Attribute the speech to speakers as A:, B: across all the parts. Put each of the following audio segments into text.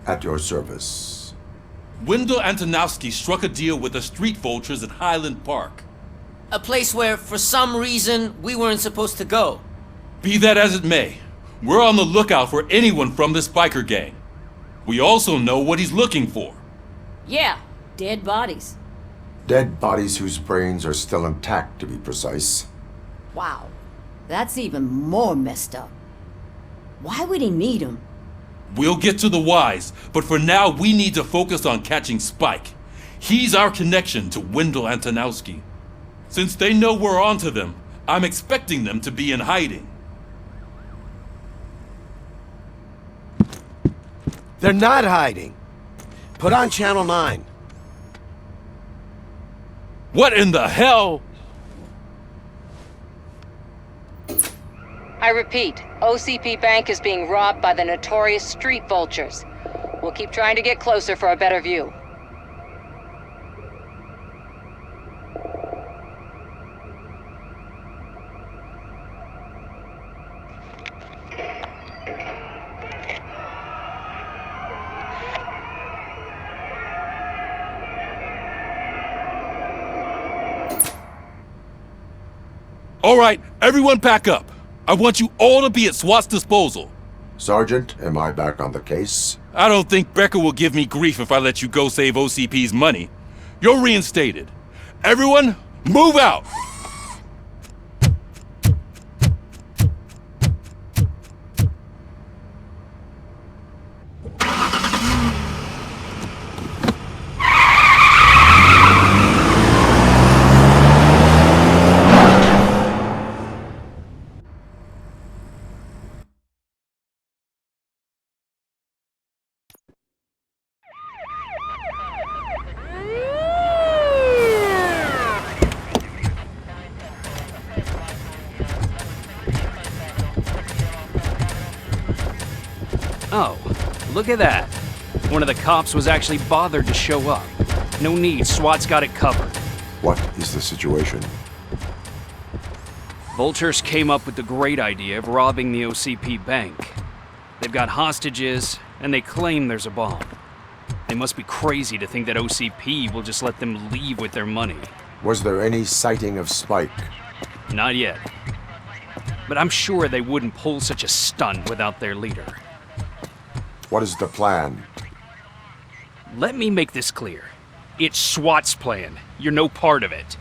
A: At your service.
B: Wendell Antonowski struck a deal with the street vultures at Highland Park.
C: A place where, for some reason, we weren't supposed to go.
B: Be that as it may, we're on the lookout for anyone from this biker gang. We also know what he's looking for.
D: Yeah, dead bodies.
A: Dead bodies whose brains are still intact, to be precise.
D: Wow, that's even more messed up. Why would he need them?
B: We'll get to the whys, but for now we need to focus on catching Spike. He's our connection to Wendell Antonowski. Since they know we're onto them, I'm expecting them to be in hiding.
E: They're not hiding. Put on Channel 9.
B: What in the hell?
F: I repeat, OCP Bank is being robbed by the notorious street vultures. We'll keep trying to get closer for a better view.
B: All right, everyone pack up. I want you all to be at SWAT's disposal.
A: Sergeant, am I back on the case?
B: I don't think Becker will give me grief if I let you go save OCP's money. You're reinstated. Everyone, move out!
G: Oh, look at that. One of the cops was actually bothered to show up. No need, SWAT's got it covered.
A: What is the situation?
G: Vultures came up with the great idea of robbing the OCP Bank. They've got hostages, and they claim there's a bomb. They must be crazy to think that OCP will just let them leave with their money.
A: Was there any sighting of Spike?
G: Not yet. But I'm sure they wouldn't pull such a stunt without their leader.
A: What is the plan?
G: Let me make this clear. It's SWAT's plan. You're no part of it.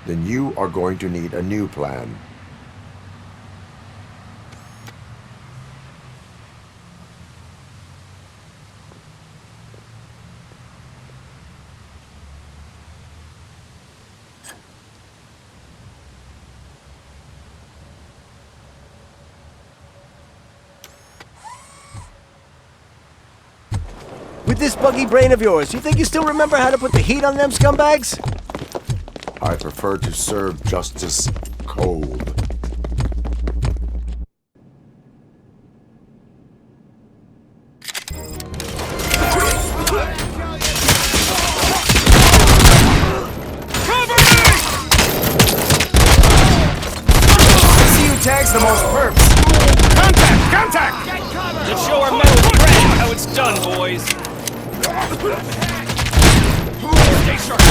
A: Then you are going to need a new plan.
E: With this buggy brain of yours, you think you still remember how to put the heat on them scumbags?
A: I prefer to serve justice cold.
E: See who tags the most perps. Contact! Contact!
G: Let's show our metal friend how it's done, boys. Stay sharp.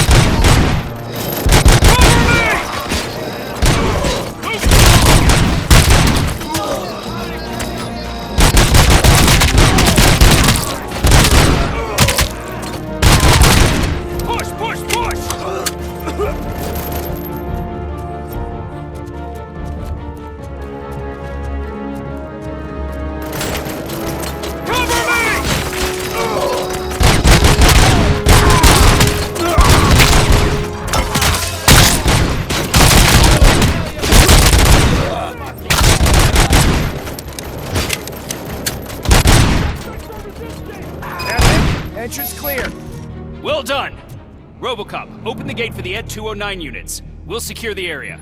E: Entrance clear.
G: Well done. Robocop, open the gate for the Ed 209 units. We'll secure the area.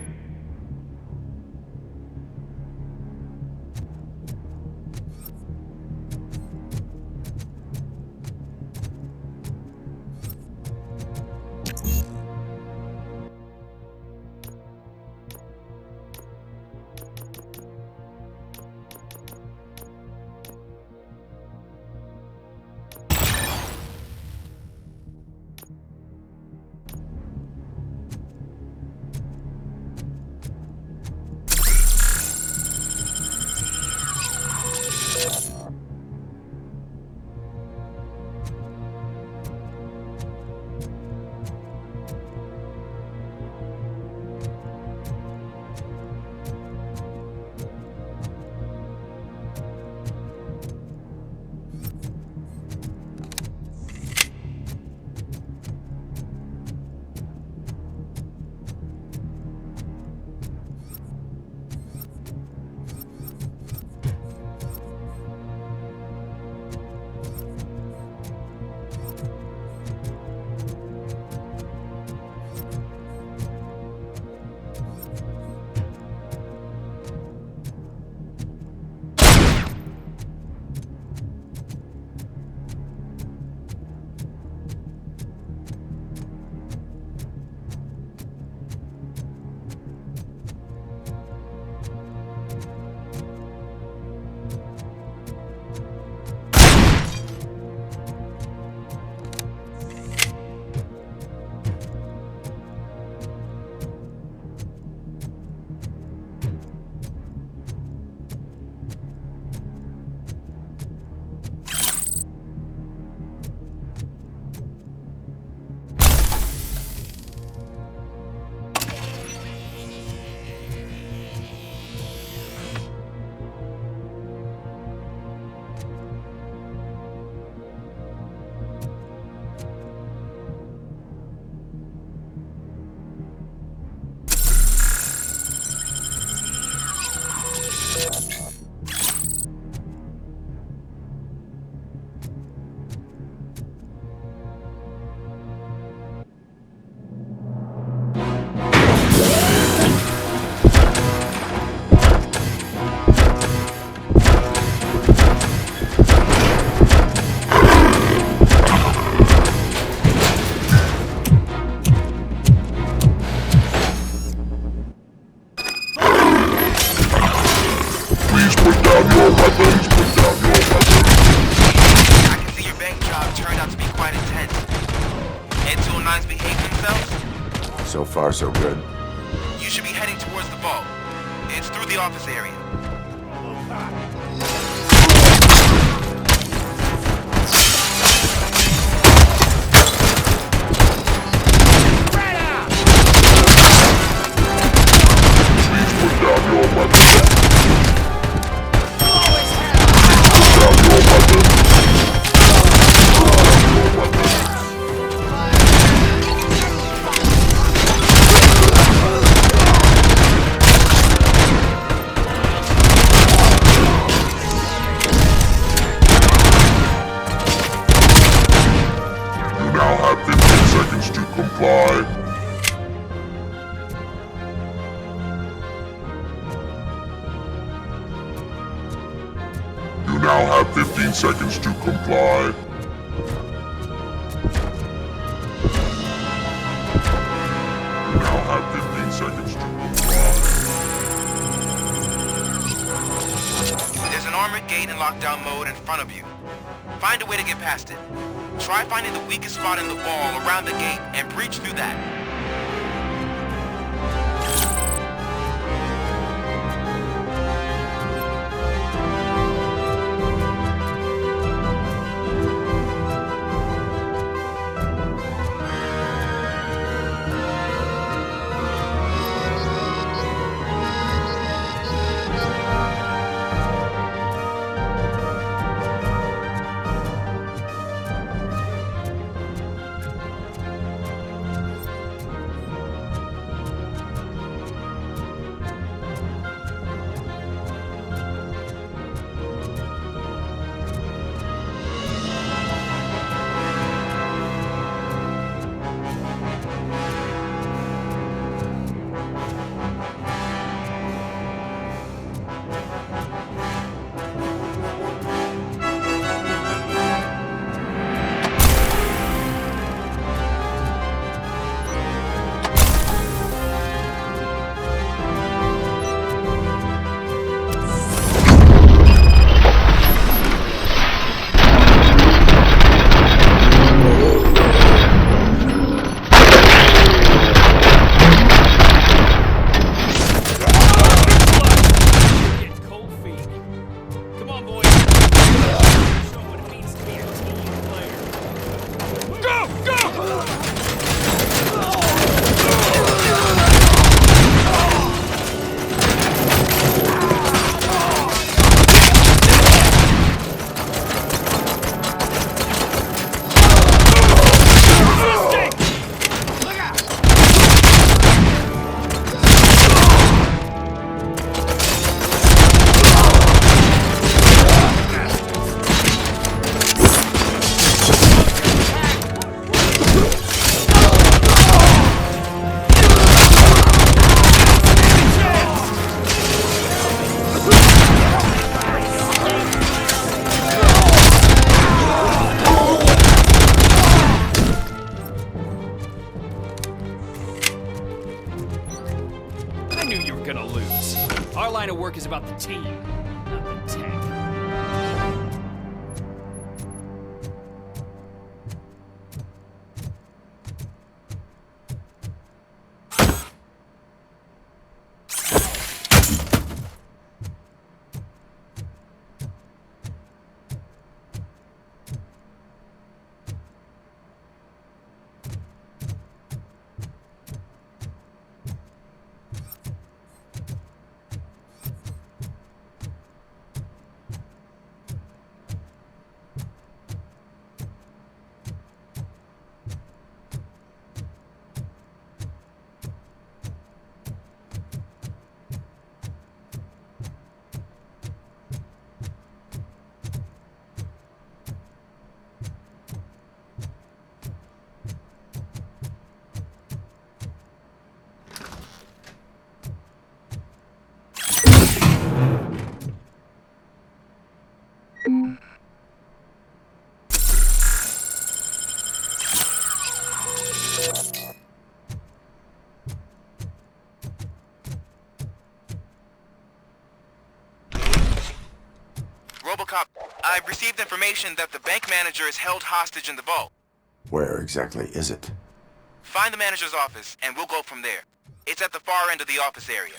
A: So far, so good.
H: You should be heading towards the vault. It's through the office area.
I: You now have 15 seconds to comply. You now have 15 seconds to comply.
H: There's an armored gate in lockdown mode in front of you. Find a way to get past it. Try finding the weakest spot in the wall around the gate and breach through that.
G: Is about the team, not the tech.
H: Robocop, I've received information that the bank manager is held hostage in the vault.
A: Where exactly is it?
H: Find the manager's office, and we'll go from there. It's at the far end of the office area.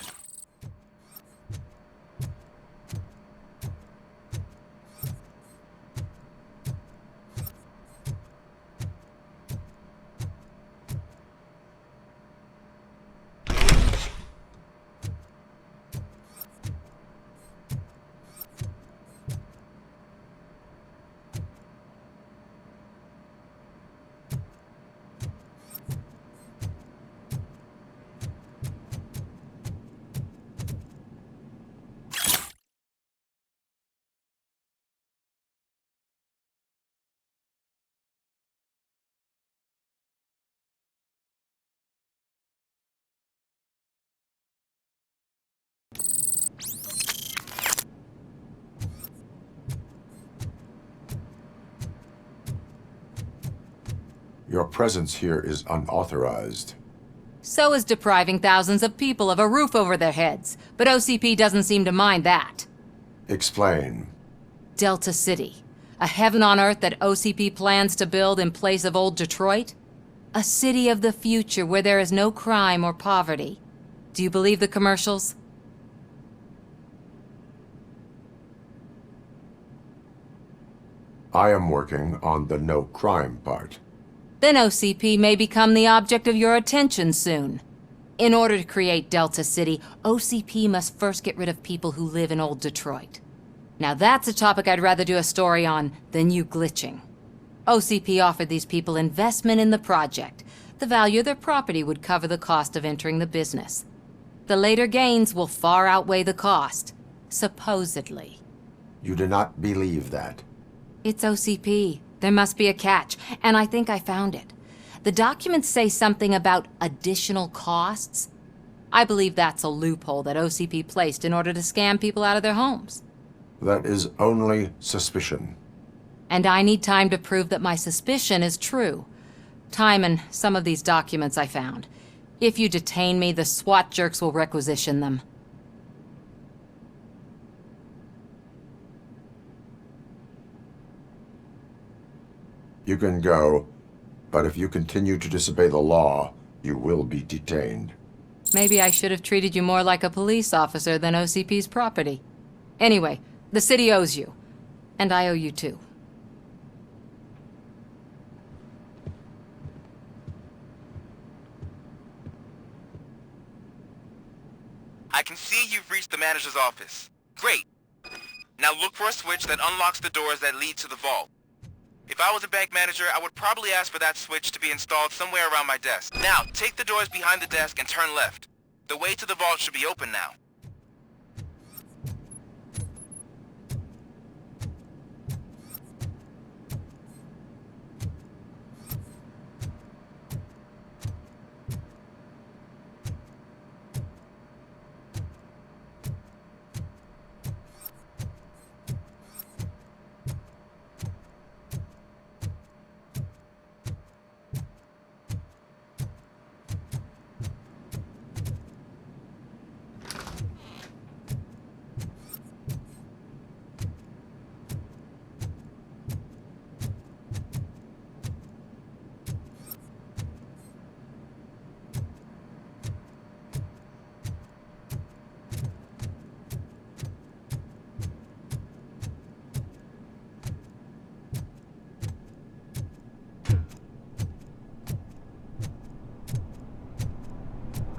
A: Your presence here is unauthorized.
J: So is depriving thousands of people of a roof over their heads, but OCP doesn't seem to mind that.
A: Explain.
J: Delta City, a heaven on earth that OCP plans to build in place of old Detroit? A city of the future where there is no crime or poverty. Do you believe the commercials?
A: I am working on the no crime part.
J: Then OCP may become the object of your attention soon. In order to create Delta City, OCP must first get rid of people who live in old Detroit. Now that's a topic I'd rather do a story on than you glitching. OCP offered these people investment in the project. The value of their property would cover the cost of entering the business. The later gains will far outweigh the cost, supposedly.
A: You do not believe that.
J: It's OCP. There must be a catch, and I think I found it. The documents say something about additional costs. I believe that's a loophole that OCP placed in order to scam people out of their homes.
A: That is only suspicion.
J: And I need time to prove that my suspicion is true. Time and some of these documents I found. If you detain me, the SWAT jerks will requisition them.
A: You can go, but if you continue to disobey the law, you will be detained.
J: Maybe I should have treated you more like a police officer than OCP's property. Anyway, the city owes you. And I owe you too.
H: I can see you've reached the manager's office. Great. Now look for a switch that unlocks the doors that lead to the vault. If I was a bank manager, I would probably ask for that switch to be installed somewhere around my desk. Now, take the doors behind the desk and turn left. The way to the vault should be open now.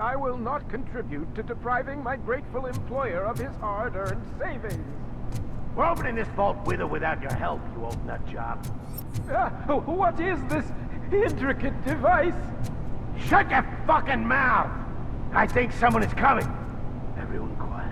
K: I will not contribute to depriving my grateful employer of his hard-earned savings.
L: We're opening this vault with or without your help, you old nut job.
K: What is this intricate device?
L: Shut your fucking mouth! I think someone is coming. Everyone quiet.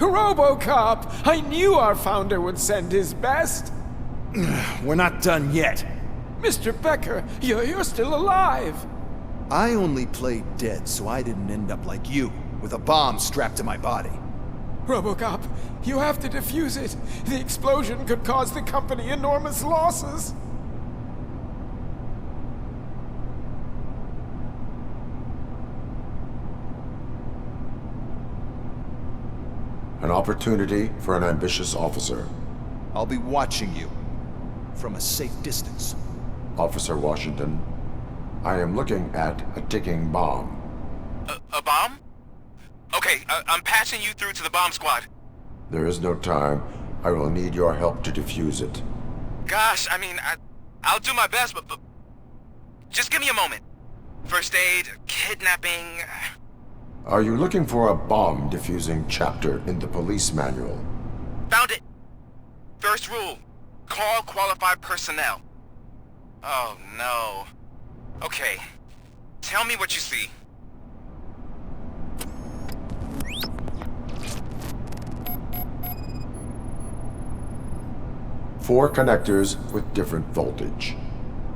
K: Robocop! I knew our founder would send his best!
M: We're not done yet.
K: Mr. Becker, you're still alive!
M: I only played dead so I didn't end up like you, with a bomb strapped to my body.
K: Robocop, you have to defuse it. The explosion could cause the company enormous losses.
A: An opportunity for an ambitious officer.
M: I'll be watching you, from a safe distance.
A: Officer Washington, I am looking at a ticking bomb.
H: A bomb? Okay, I'm passing you through to the bomb squad.
A: There is no time. I will need your help to defuse it.
H: Gosh, I mean, I'll do my best, but just give me a moment. First aid, kidnapping...
A: Are you looking for a bomb defusing chapter in the police manual?
H: Found it! First rule, call qualified personnel. Oh no. Okay, tell me what you see.
A: Four connectors with different voltage.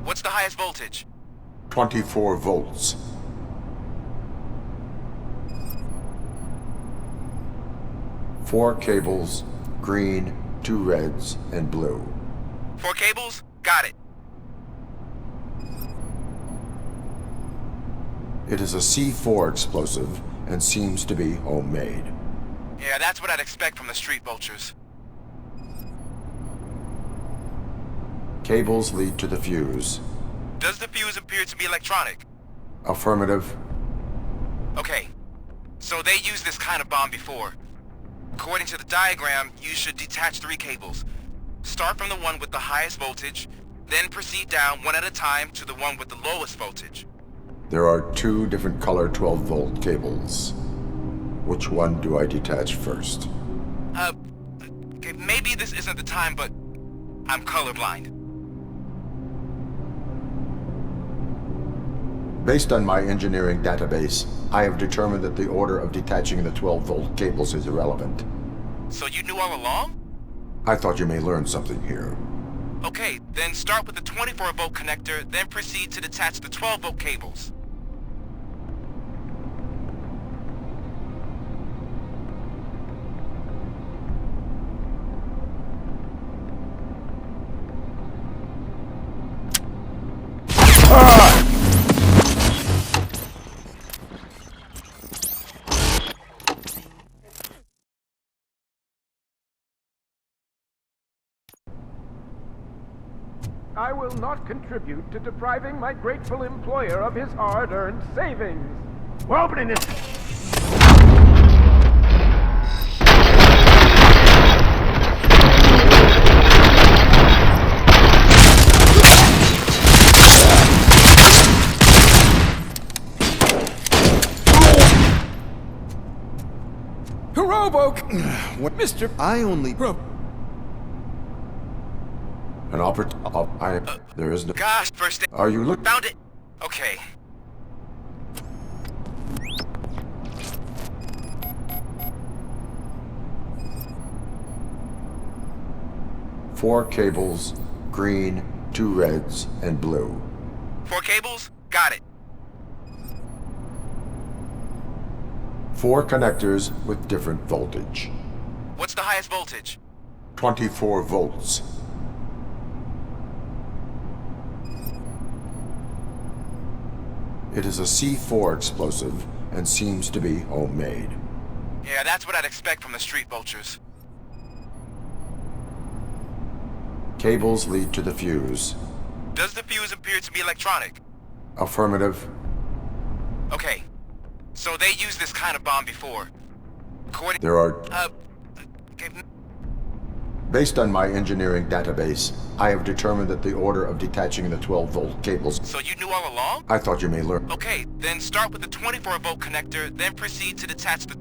H: What's the highest voltage?
A: 24 volts. Four cables, green, 2 reds, and blue.
H: 4 cables? Got it.
A: It is a C4 explosive and seems to be homemade.
H: Yeah, that's what I'd expect from the street vultures.
A: Cables lead to the fuse.
H: Does the fuse appear to be electronic?
A: Affirmative.
H: Okay, so they used this kind of bomb before. According to the diagram, you should detach 3 cables. Start from the one with the highest voltage, then proceed down one at a time to the one with the lowest voltage.
A: There are 2 different color 12-volt cables. Which one do I detach first?
H: Okay, maybe this isn't the time, but I'm colorblind.
A: Based on my engineering database, I have determined that the order of detaching the 12-volt cables is irrelevant.
H: So you knew all along?
A: I thought you may learn something here.
H: Okay, then start with the 24-volt connector, then proceed to detach the 12-volt cables.
K: I will not contribute to depriving my grateful employer of his hard-earned savings.
L: We're opening this.
K: What, Mr.
M: I only...
A: An there is no...
H: Gosh, first aid.
A: Are you look...
H: Found it. Okay.
A: Four cables, green, 2 reds, and blue.
H: 4 cables? Got it.
A: 4 connectors with different voltage.
H: What's the highest voltage?
A: 24 volts. It is a C4 explosive and seems to be homemade.
H: Yeah, that's what I'd expect from the street vultures.
A: Cables lead to the fuse.
H: Does the fuse appear to be electronic?
A: Affirmative.
H: Okay, so they used this kind of bomb before. According...
A: There are...
H: okay.
A: Based on my engineering database, I have determined that the order of detaching the 12-volt cables...
H: So you knew all along?
A: I thought you may learn...
H: Okay, then start with the 24-volt connector, then proceed to detach the...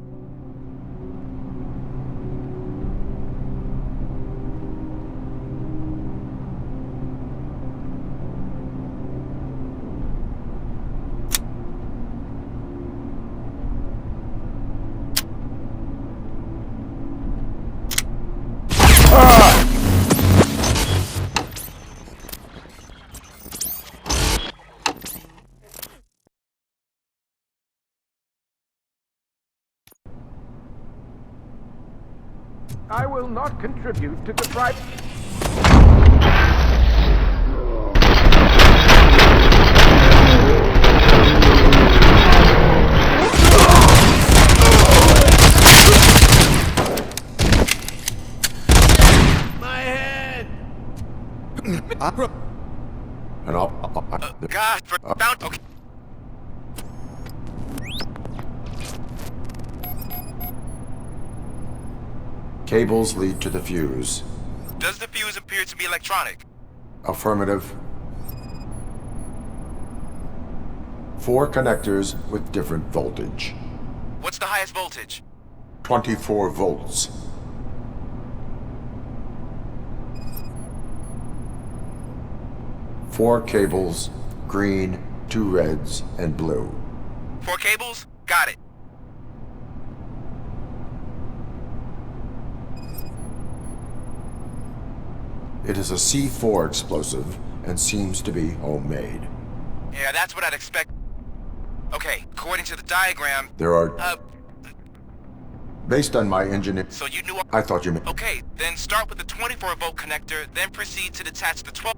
K: I will not contribute to deprive...
L: My head!
A: And I'll...
H: God, for bound. Okay.
A: Cables lead to the fuse.
H: Does the fuse appear to be electronic?
A: Affirmative. 4 connectors with different voltage.
H: What's the highest voltage?
A: 24 volts. Four cables, green, 2 reds, and blue.
H: 4 cables? Got it.
A: It is a C4 explosive and seems to be homemade.
H: Yeah, that's what I'd expect. Okay, according to the diagram...
A: There are... Based on my engineer...
H: So you knew...
A: I thought you meant...
H: Okay, then start with the 24-volt connector, then proceed to detach the 12...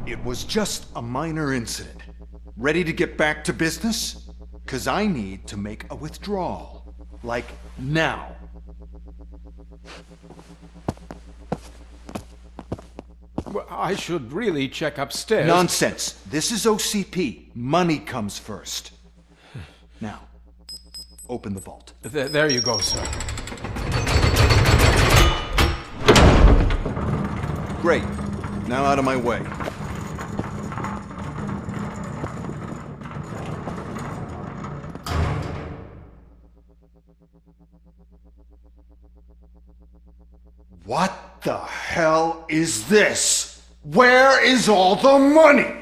M: It was just a minor incident. Ready to get back to business? 'Cause I need to make a withdrawal. Like, now.
K: Well, I should really check upstairs.
M: Nonsense. This is OCP. Money comes first. Now, open the vault.
K: There you go, sir.
M: Great. Now out of my way. What the hell is this? Where is all the money?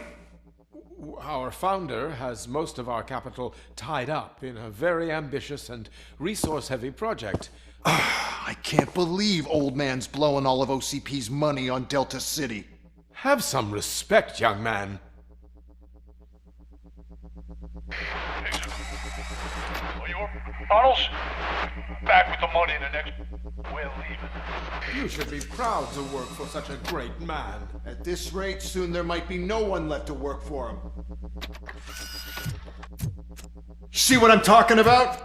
K: Our founder has most of our capital tied up in a very ambitious and resource-heavy project.
M: I can't believe old man's blowing all of OCP's money on Delta City.
K: Have some respect, young man.
L: Arnold's back with the money in the next... We're leaving.
K: You should be proud to work for such a great man.
M: At this rate, soon there might be no one left to work for him. See what I'm talking about?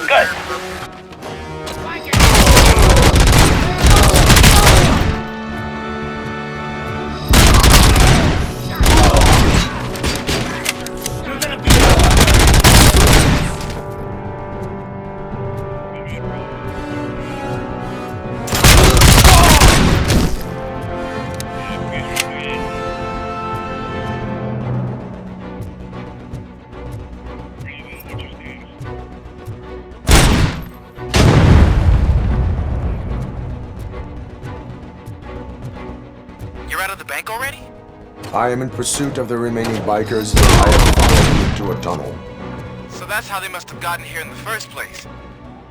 L: Good.
H: bank already?
A: I am in pursuit of the remaining bikers. I have followed them into a tunnel.
H: So that's how they must have gotten here in the first place.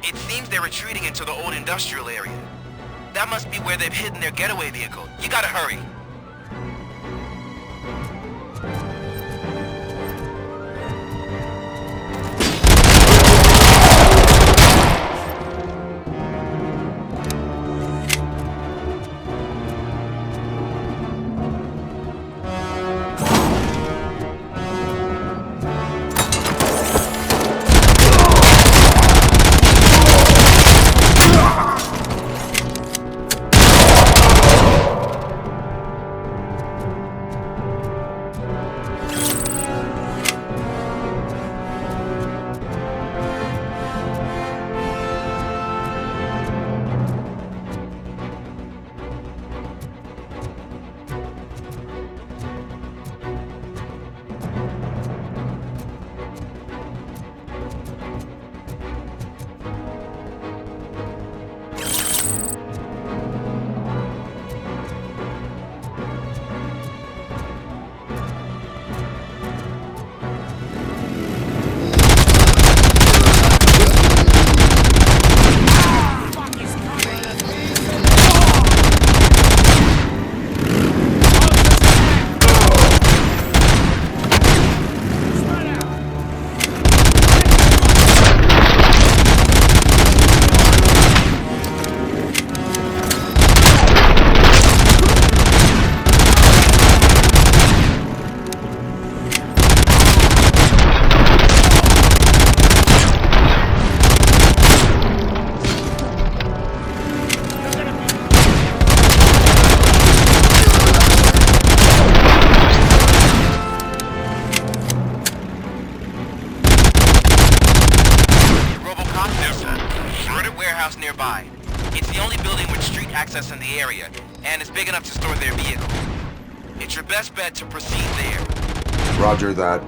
H: It seems they're retreating into the old industrial area. That must be where they've hidden their getaway vehicle. You gotta hurry. Nearby. It's the only building with street access in the area, and it's big enough to store their vehicle. It's your best bet to proceed there.
A: Roger that.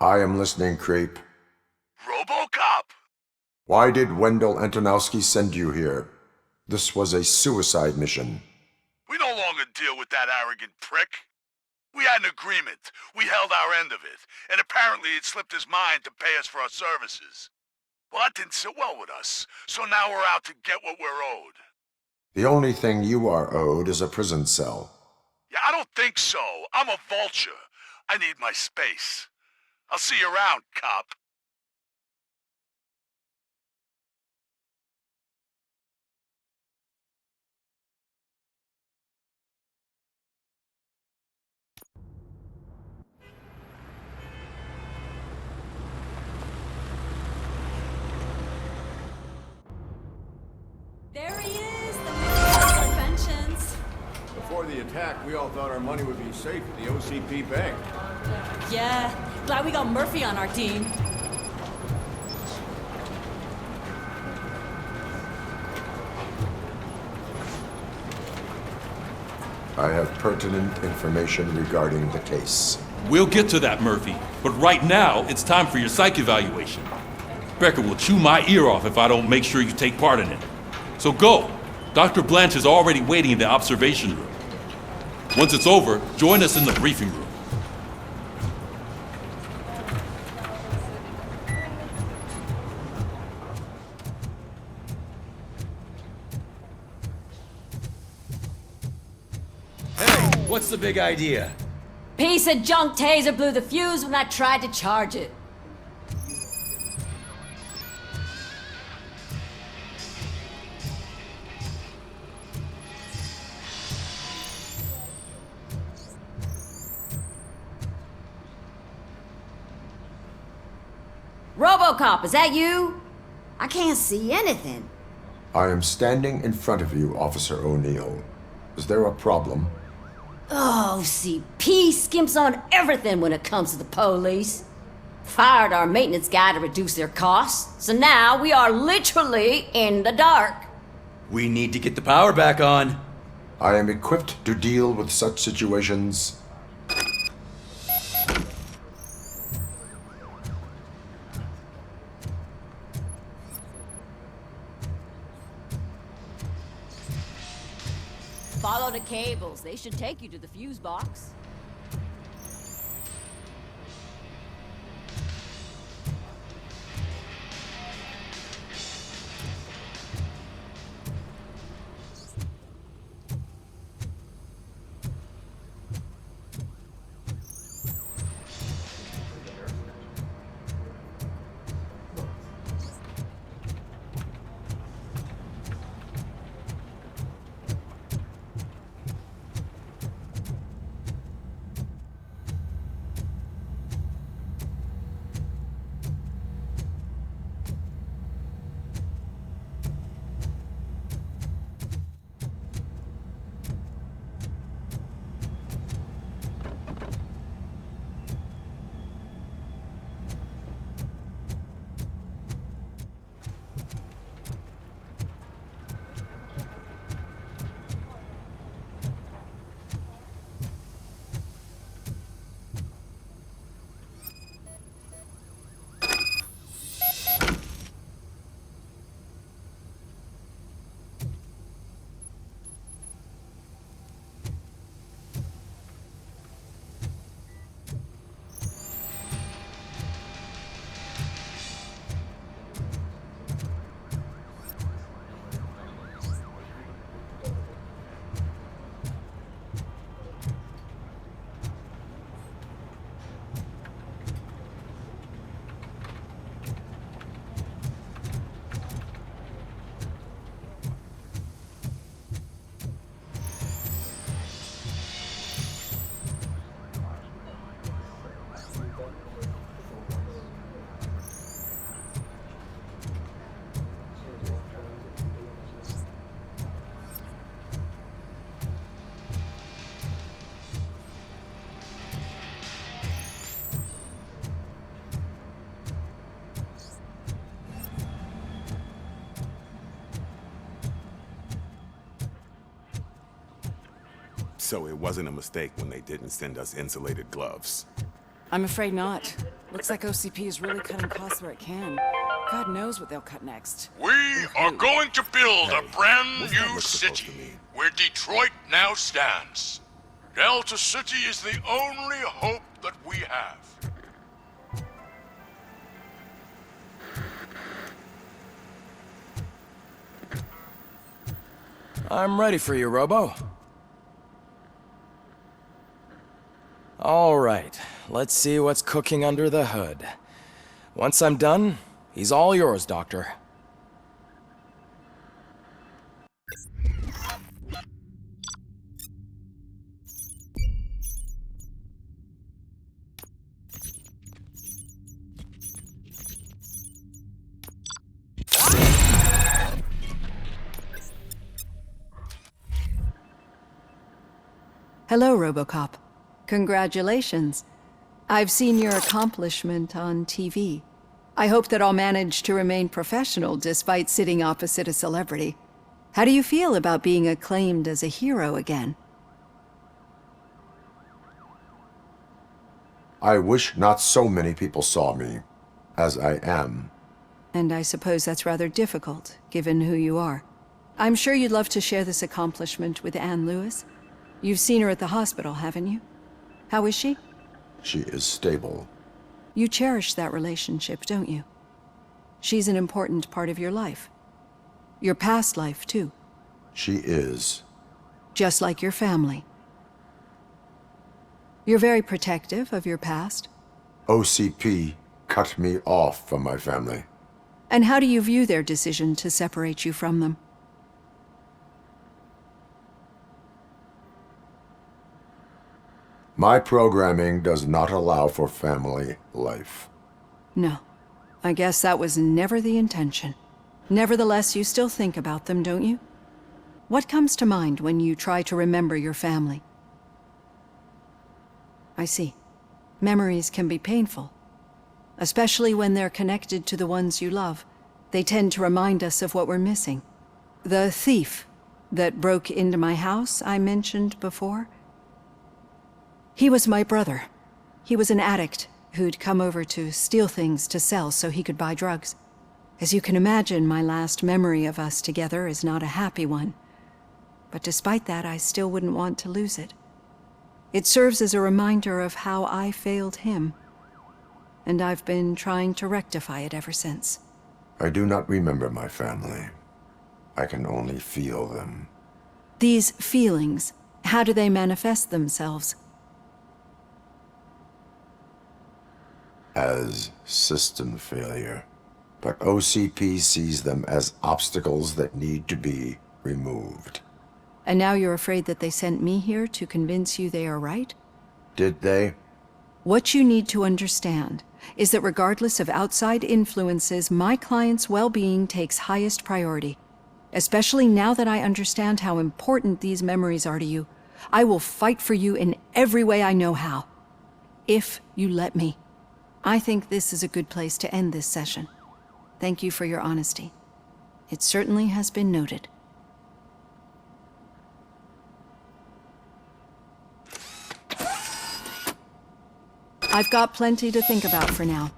A: I am listening, creep.
L: Robocop!
A: Why did Wendell Antonowski send you here? This was a suicide mission.
L: We no longer deal with that arrogant prick. We had an agreement. We held our end of it. And apparently it slipped his mind to pay us for our services. Well, that didn't sit well with us. So now we're out to get what we're owed.
A: The only thing you are owed is a prison cell.
L: Yeah, I don't think so. I'm a vulture. I need my space. I'll see you around, cop.
N: There he is, the man of conventions.
O: Before the attack, we all thought our money would be safe at the OCP Bank.
N: Yeah, glad we got Murphy on our team.
A: I have pertinent information regarding the case.
B: We'll get to that, Murphy. But right now, it's time for your psych evaluation. Becker will chew my ear off if I don't make sure you take part in it. So go. Dr. Blanche is already waiting in the observation room. Once it's over, join us in the briefing room.
P: Hey, what's the big idea?
D: Piece of junk taser blew the fuse when I tried to charge it. Robocop, is that you? I can't see anything.
A: I am standing in front of you, Officer O'Neill. Is there a problem?
D: OCP skimps on everything when it comes to the police. Fired our maintenance guy to reduce their costs, so now we are literally in the dark.
P: We need to get the power back on.
A: I am equipped to deal with such situations.
D: Follow the cables. They should take you to the fuse box.
Q: So it wasn't a mistake when they didn't send us insulated gloves. I'm afraid not. Looks like OCP is really cutting costs where it can. God knows what they'll cut next.
R: We are going to build a brand new city where Detroit now stands. Delta City is the only hope that we have.
S: I'm ready for you, Robo. All right, let's see what's cooking under the hood. Once I'm done, he's all yours, Doctor.
T: Hello, Robocop. Congratulations. I've seen your accomplishment on TV. I hope that I'll manage to remain professional despite sitting opposite a celebrity. How do you feel about being acclaimed as a hero again?
A: I wish not so many people saw me as I am.
T: And I suppose that's rather difficult, given who you are. I'm sure you'd love to share this accomplishment with Anne Lewis. You've seen her at the hospital, haven't you? How is she?
A: She is stable.
T: You cherish that relationship, don't you? She's an important part of your life. Your past life, too.
A: She is.
T: Just like your family. You're very protective of your past.
A: OCP cut me off from my family.
T: And how do you view their decision to separate you from them?
A: My programming does not allow for family life.
T: No. I guess that was never the intention. Nevertheless, you still think about them, don't you? What comes to mind when you try to remember your family? I see. Memories can be painful. Especially when they're connected to the ones you love. They tend to remind us of what we're missing. The thief that broke into my house I mentioned before? He was my brother. He was an addict who'd come over to steal things to sell so he could buy drugs. As you can imagine, my last memory of us together is not a happy one. But despite that, I still wouldn't want to lose it. It serves as a reminder of how I failed him. And I've been trying to rectify it ever since.
A: I do not remember my family. I can only feel them.
T: These feelings, how do they manifest themselves?
A: As system failure. But OCP sees them as obstacles that need to be removed.
T: And now you're afraid that they sent me here to convince you they are right?
A: Did they?
T: What you need to understand is that regardless of outside influences, my client's well-being takes highest priority. Especially now that I understand how important these memories are to you. I will fight for you in every way I know how. If you let me. I think this is a good place to end this session. Thank you for your honesty. It certainly has been noted. I've got plenty to think about for now.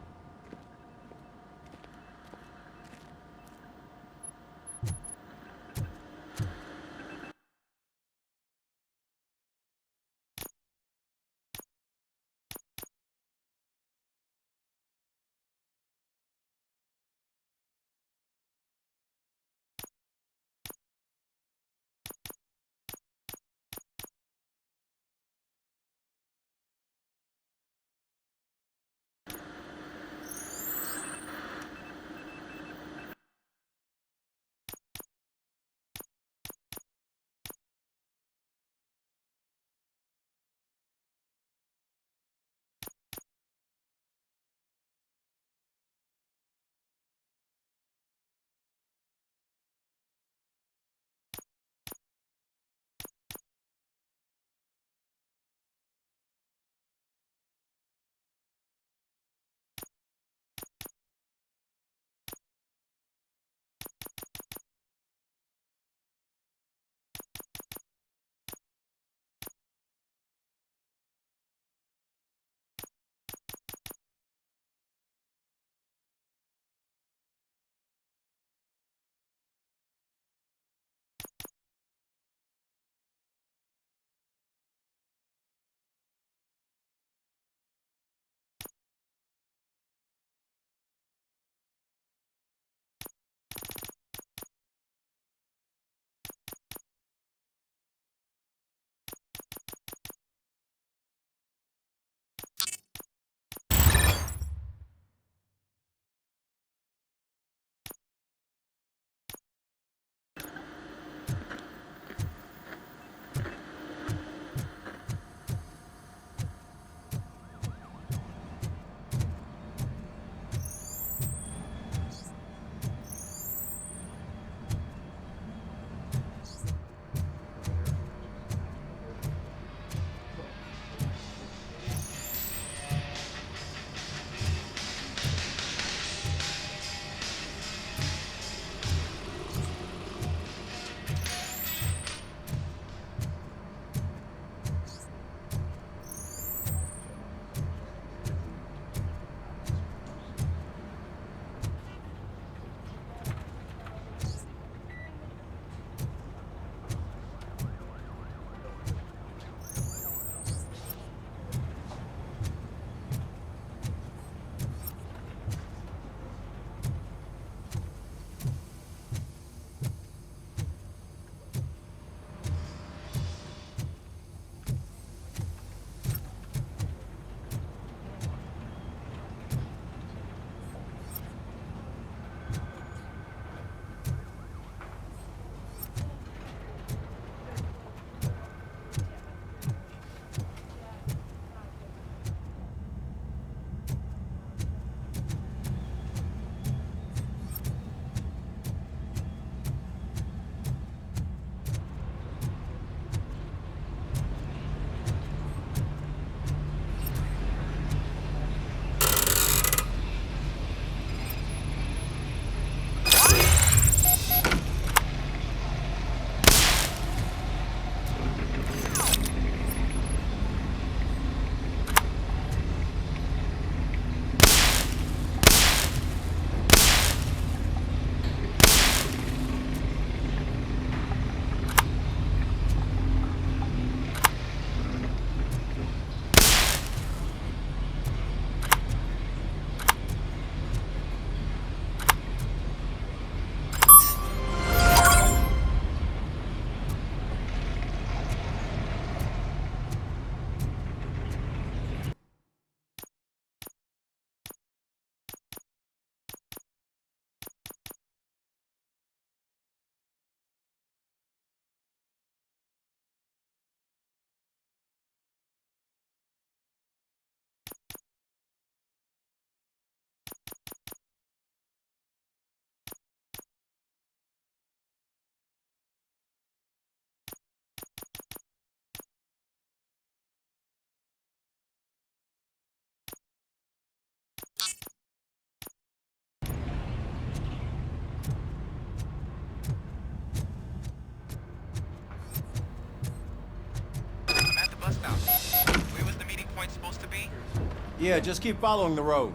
E: Yeah, just keep following the road.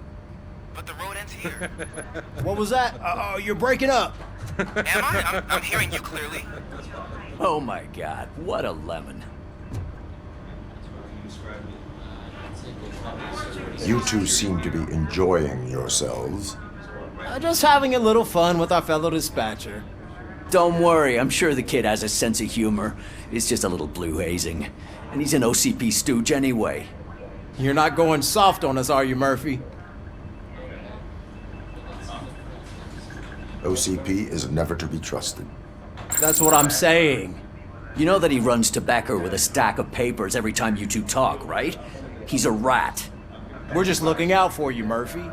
H: But the road ends here.
E: What was that? Oh, you're breaking up.
H: Am I? I'm hearing you clearly.
P: Oh my god, what a lemon.
A: You two seem to be enjoying yourselves.
E: Just having a little fun with our fellow dispatcher.
P: Don't worry, I'm sure the kid has a sense of humor. It's just a little blue hazing. And he's an OCP stooge anyway.
E: You're not going soft on us, are you, Murphy?
A: OCP is never to be trusted.
E: That's what I'm saying.
P: You know that he runs to Becker with a stack of papers every time you two talk, right? He's a rat.
E: We're just looking out for you, Murphy.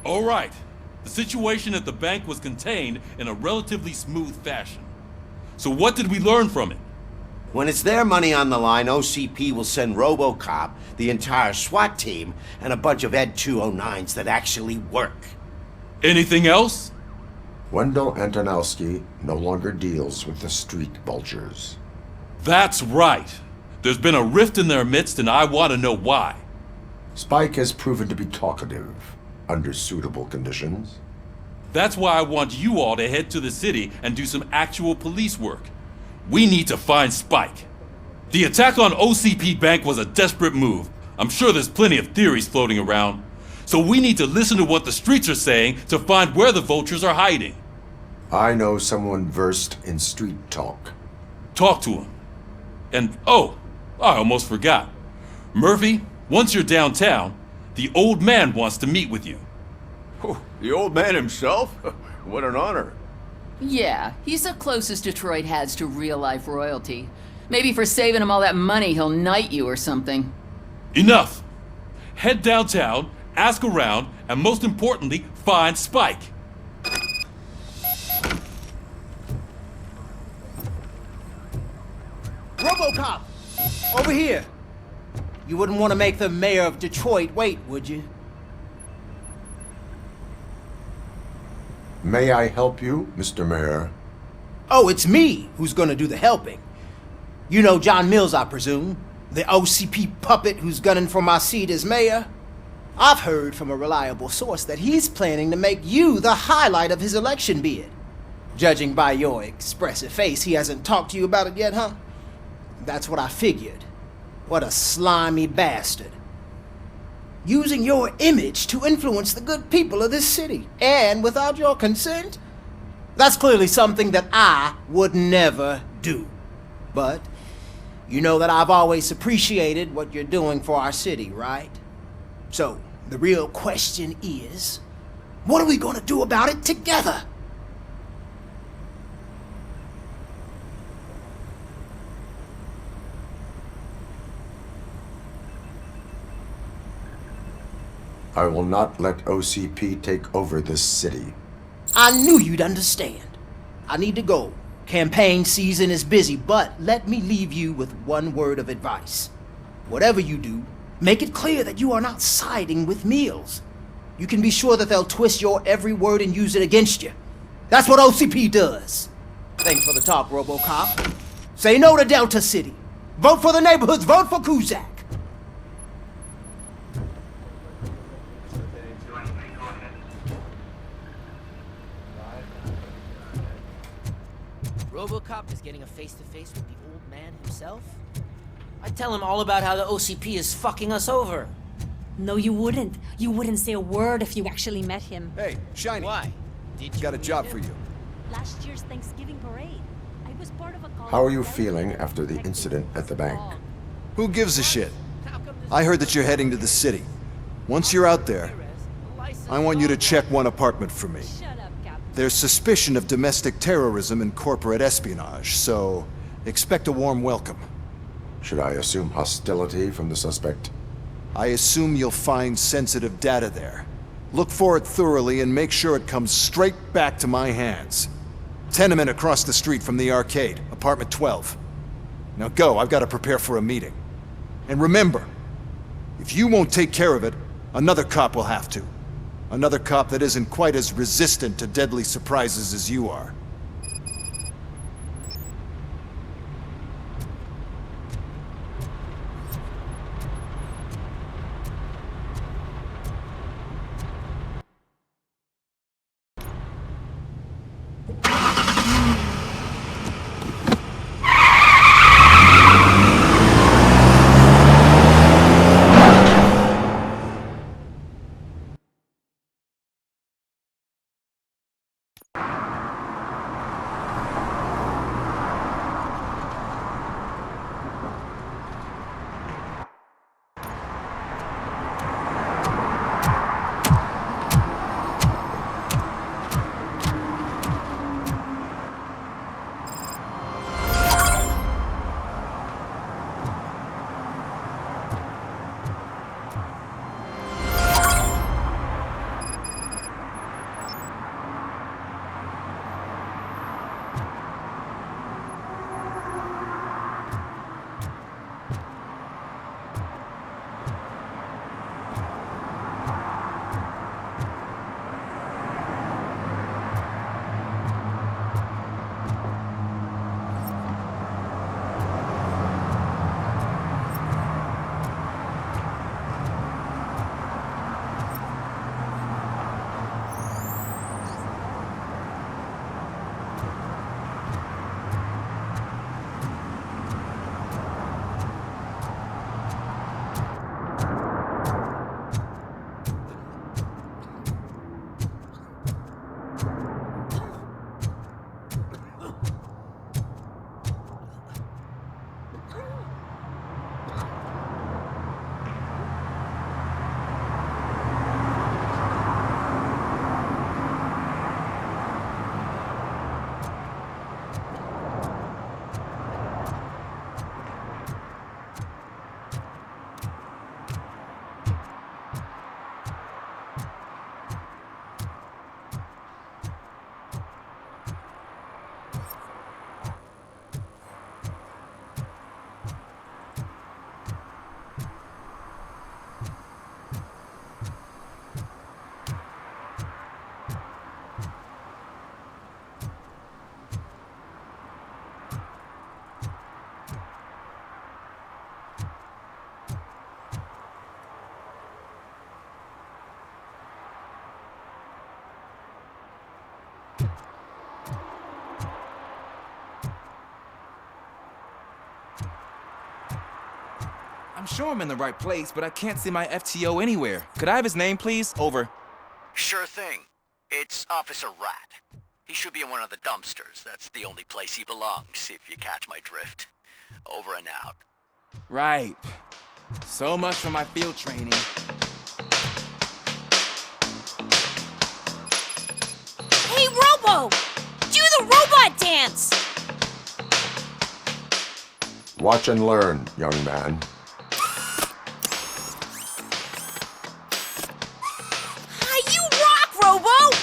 B: All right. The situation at the bank was contained in a relatively smooth fashion. So what did we learn from it?
U: When it's their money on the line, OCP will send Robocop, the entire SWAT team, and a bunch of Ed 209s that actually work.
B: Anything else?
A: Wendell Antonowski no longer deals with the street vultures.
B: That's right. There's been a rift in their midst, and I want to know why.
A: Spike has proven to be talkative under suitable conditions.
B: That's why I want you all to head to the city and do some actual police work. We need to find Spike. The attack on OCP Bank was a desperate move. I'm sure there's plenty of theories floating around. So we need to listen to what the streets are saying to find where the vultures are hiding.
A: I know someone versed in street talk.
B: Talk to him. And oh, I almost forgot. Murphy, once you're downtown, the old man wants to meet with you.
O: Oh, the old man himself? What an honor.
V: Yeah, he's the closest Detroit has to real-life royalty. Maybe for saving him all that money, he'll knight you or something.
B: Enough! Head downtown, ask around, and most importantly, find Spike.
E: Robocop! Over here! You wouldn't want to make the mayor of Detroit wait, would you?
A: May I help you, Mr. Mayor?
E: Oh, it's me who's gonna do the helping. You know John Mills, I presume? The OCP puppet who's gunning for my seat as mayor? I've heard from a reliable source that he's planning to make you the highlight of his election bid. Judging by your expressive face, he hasn't talked to you about it yet, huh? That's what I figured. What a slimy bastard. Using your image to influence the good people of this city, and without your consent? That's clearly something that I would never do. But you know that I've always appreciated what you're doing for our city, right? So, the real question is, what are we gonna do about it together?
A: I will not let OCP take over this city.
E: I knew you'd understand. I need to go. Campaign season is busy, but let me leave you with one word of advice. Whatever you do, make it clear that you are not siding with Mills. You can be sure that they'll twist your every word and use it against you. That's what OCP does. Thanks for the talk, Robocop. Say no to Delta City. Vote for the neighborhoods. Vote for Kuzak.
C: Robocop is getting a face-to-face with the old man himself? I'd tell him all about how the OCP is fucking us over.
N: No, you wouldn't. You wouldn't say a word if you actually met him.
M: Hey, Shiny.
C: Why? Did you
M: got a job
C: him?
M: for you.
N: Last year's Thanksgiving parade. I was part of a
A: How are you feeling after the incident at the bank?
M: Who gives a shit? I heard that you're heading to the city. Once you're out there, I want you to check one apartment for me. There's suspicion of domestic terrorism and corporate espionage, so expect a warm welcome.
A: Should I assume hostility from the suspect?
M: I assume you'll find sensitive data there. Look for it thoroughly and make sure it comes straight back to my hands. Tenement across the street from the arcade, apartment 12. Now go, I've got to prepare for a meeting. And remember, if you won't take care of it, another cop will have to. Another cop that isn't quite as resistant to deadly surprises as you are.
F: I'm sure I'm in the right place, but I can't see my FTO anywhere. Could I have his name, please? Over.
I: Sure thing. It's Officer Rat. He should be in one of the dumpsters. That's the only place he belongs, if you catch my drift. Over and out.
F: Right. So much for my field training.
D: Hey, Robo! Do the robot dance!
A: Watch and learn, young man.
D: You rock, Robo!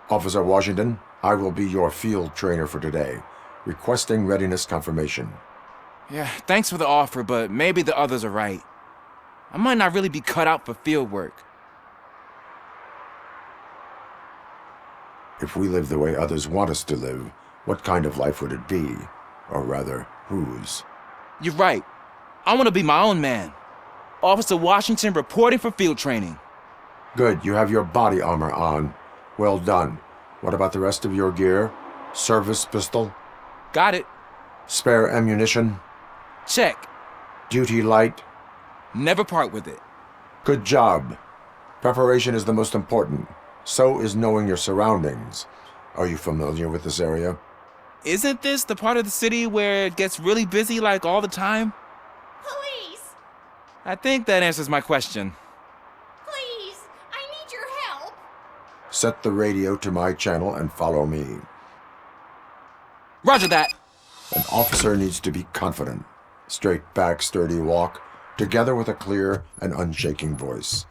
A: Officer Washington, I will be your field trainer for today. Requesting readiness confirmation.
F: Yeah, thanks for the offer, but maybe the others are right. I might not really be cut out for field work.
A: If we live the way others want us to live, what kind of life would it be? Or rather, whose?
F: You're right. I want to be my own man. Officer Washington reporting for field training.
A: Good, you have your body armor on. Well done. What about the rest of your gear? Service pistol?
F: Got it.
A: Spare ammunition?
F: Check.
A: Duty light?
F: Never part with it.
A: Good job. Preparation is the most important. So is knowing your surroundings. Are you familiar with this area?
F: Isn't this the part of the city where it gets really busy like all the time?
D: Police!
F: I think that answers my question.
D: Please! I need your help!
A: Set the radio to my channel and follow me.
F: Roger that!
A: An officer needs to be confident. Straight back, sturdy walk, together with a clear and unshaking voice.